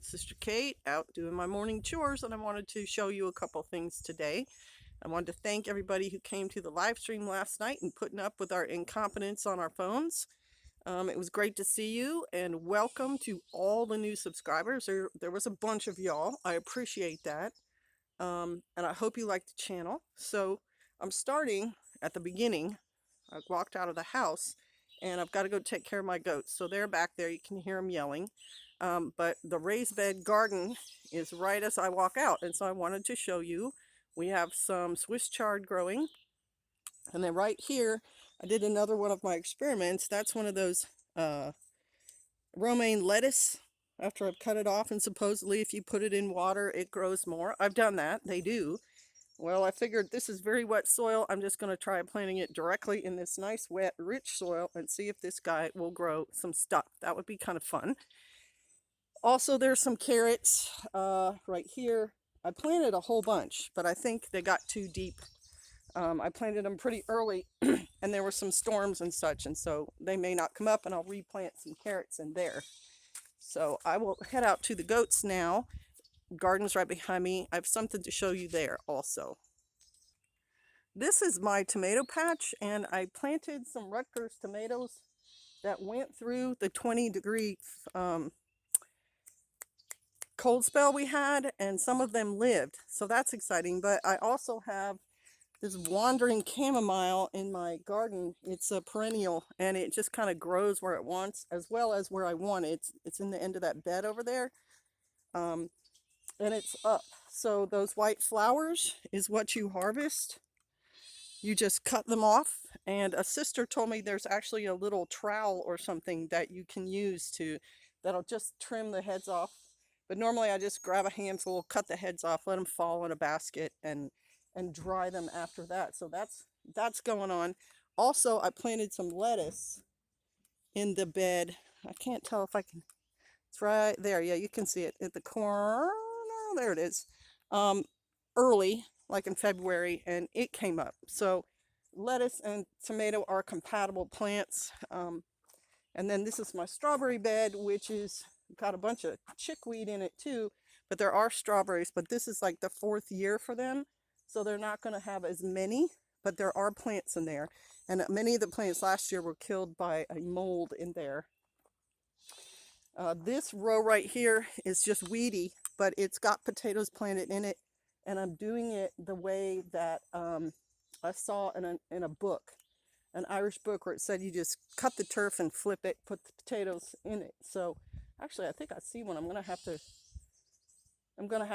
Sister Kate out doing my morning chores, and I wanted to show you a couple things today. I wanted to thank everybody who came to the live stream last night and putting up with our incompetence on our phones. It was great to see you, and welcome to all the new subscribers. There was a bunch of y'all. I appreciate that, and I hope you like the channel. So I'm starting at the beginning. I walked out of the house, and I've got to go take care of my goats. So they're back there. You can hear them yelling. But the raised bed garden is right as I walk out. And so I wanted to show you. We have some Swiss chard growing. And then right here, I did another one of my experiments. That's one of those romaine lettuce after I've cut it off. And supposedly if you put it in water, it grows more. I've done that. They do. Well, I figured this is very wet soil. I'm just going to try planting it directly in this nice, wet, rich soil and see if this guy will grow some stuff. That would be kind of fun. Also, there's some carrots right here. I planted a whole bunch, but I think they got too deep. I planted them pretty early, and there were some storms and such, and so they may not come up, and I'll replant some carrots in there. So I will head out to the goats now. Garden's right behind me. I have something to show you there also. This is my tomato patch, and I planted some Rutgers tomatoes that went through the 20-degree cold spell we had, and some of them lived, so that's exciting. But I also have this wandering chamomile in my garden. It's a perennial, and it just kind of grows where it wants as well as where I want it. It's in the end of that bed over there, and it's up. So those white flowers is what you harvest. You just cut them off, and a sister told me there's actually a little trowel or something that you can use that'll just trim the heads off. But normally I just grab a handful, cut the heads off, let them fall in a basket, and dry them after that. So that's going on. Also, I planted some lettuce in the bed. I can't tell if I can. It's right there. Yeah, you can see it at the corner. There it is. Early, like in February, and it came up. So lettuce and tomato are compatible plants. And then this is my strawberry bed, which is got a bunch of chickweed in it too, but there are strawberries, but this is like the 4th year for them. So they're not going to have as many, but there are plants in there. And many of the plants last year were killed by a mold in there. This row right here is just weedy, but it's got potatoes planted in it. And I'm doing it the way that I saw in a book, an Irish book, where it said you just cut the turf and flip it, put the potatoes in it. So actually, I think I see one. I'm gonna have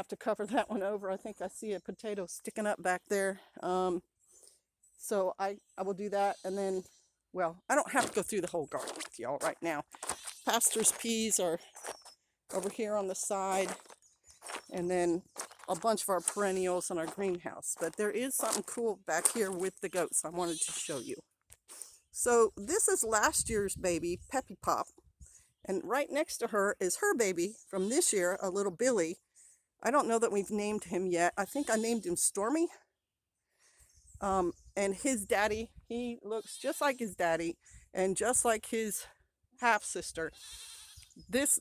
to cover that one over. I think I see a potato sticking up back there. So I will do that, and then, well, I don't have to go through the whole garden with y'all right now. Pastor's peas are over here on the side, and then a bunch of our perennials in our greenhouse. But there is something cool back here with the goats I wanted to show you. So this is last year's baby, Peppy Pop. And right next to her is her baby from this year, a little Billy. I don't know that we've named him yet. I think I named him Stormy. And his daddy, he looks just like his daddy and just like his half-sister. This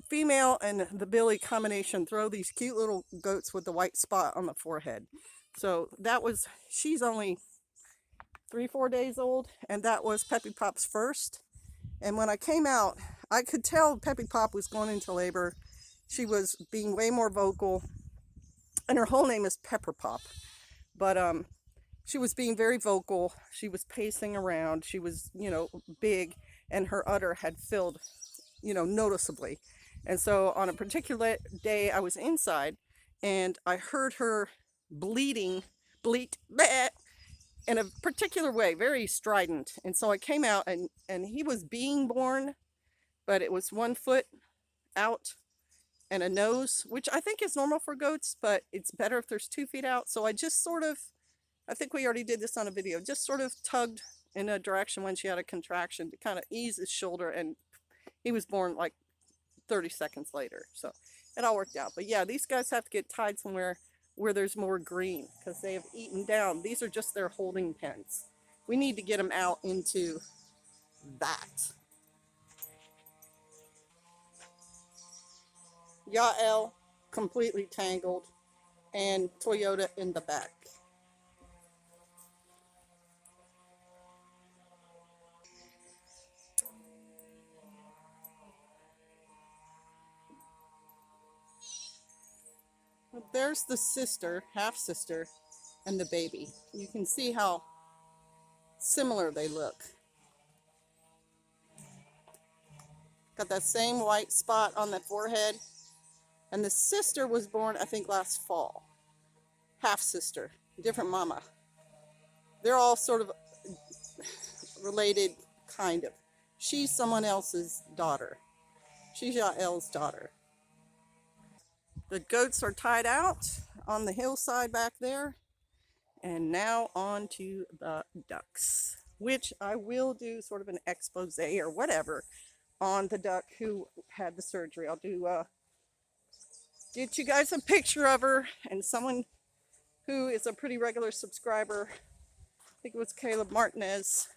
female and the Billy combination throw these cute little goats with the white spot on the forehead. So she's only 3-4 days old, and that was Peppy Pop's first. And when I came out, I could tell Peppy Pop was going into labor. She was being way more vocal, and her whole name is Pepper Pop. But she was being very vocal. She was pacing around. She was, big, and her udder had filled, noticeably. And so on a particular day, I was inside, and I heard her bleat, bleh, in a particular way, very strident. And so I came out, and he was being born, but it was 1 foot out and a nose, which I think is normal for goats, but it's better if there's 2 feet out. So I just I think we already did this on a video, just sort of tugged in a direction when she had a contraction to kind of ease his shoulder, and he was born like 30 seconds later. So it all worked out. But yeah, these guys have to get tied somewhere where there's more green, because they have eaten down. These are just their holding pens. We need to get them out into that. Yael completely tangled, and Toyota in the back. There's the sister, half sister, and the baby. You can see how similar they look. Got that same white spot on the forehead. And the sister was born, I think, last fall. Half sister, different mama. They're all sort of related, kind of. She's someone else's daughter. She's Yael's daughter. The goats are tied out on the hillside back there. And now on to the ducks, which I will do sort of an expose or whatever on the duck who had the surgery. I'll do get you guys a picture of her, and someone who is a pretty regular subscriber, I think it was Caleb Martinez,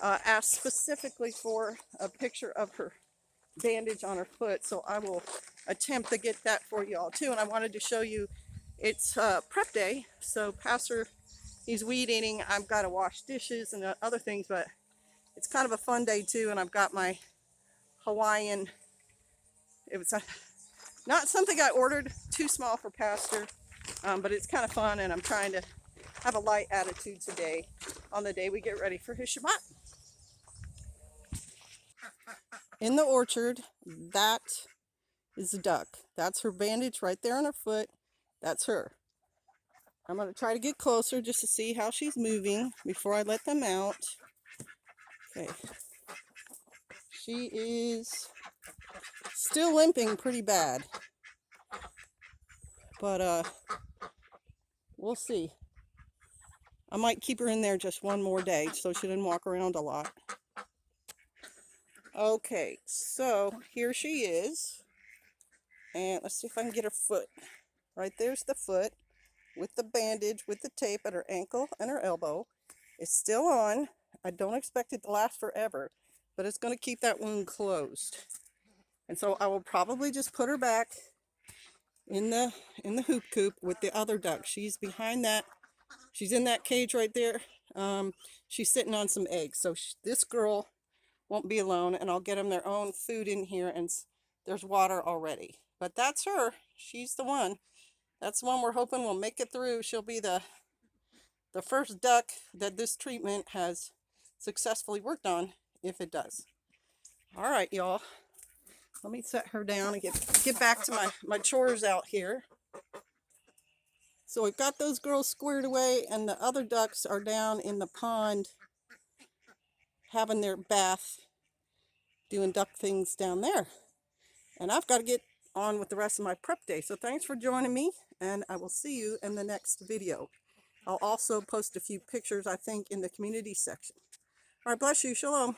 asked specifically for a picture of her bandage on her foot, so I will attempt to get that for y'all too. And I wanted to show you, it's prep day, so Pastor, he's weed eating. I've got to wash dishes and other things, but it's kind of a fun day too. And I've got my Hawaiian, it was not something I ordered, too small for Pastor, but it's kind of fun, and I'm trying to have a light attitude today on the day we get ready for his Shabbat. In the orchard, that is a duck. That's her bandage right there on her foot. That's her. I'm going to try to get closer just to see how she's moving before I let them out. Okay. She is still limping pretty bad, but we'll see. I might keep her in there just one more day so she doesn't walk around a lot. Okay, so here she is. And let's see if I can get her foot. Right there's the foot with the bandage, with the tape at her ankle and her elbow. It's still on. I don't expect it to last forever, but it's going to keep that wound closed. And so I will probably just put her back in the hoop coop with the other duck. She's behind that. She's in that cage right there. She's sitting on some eggs. So this girl won't be alone, and I'll get them their own food in here, and there's water already. But that's her. She's the one. That's the one we're hoping will make it through. She'll be the first duck that this treatment has successfully worked on, if it does. All right, y'all. Let me set her down and get back to my chores out here. So we've got those girls squared away, and the other ducks are down in the pond having their bath, doing duck things down there. And I've got to get on with the rest of my prep day. So thanks for joining me, and I will see you in the next video. I'll also post a few pictures, I think, in the community section. All right, bless you. Shalom.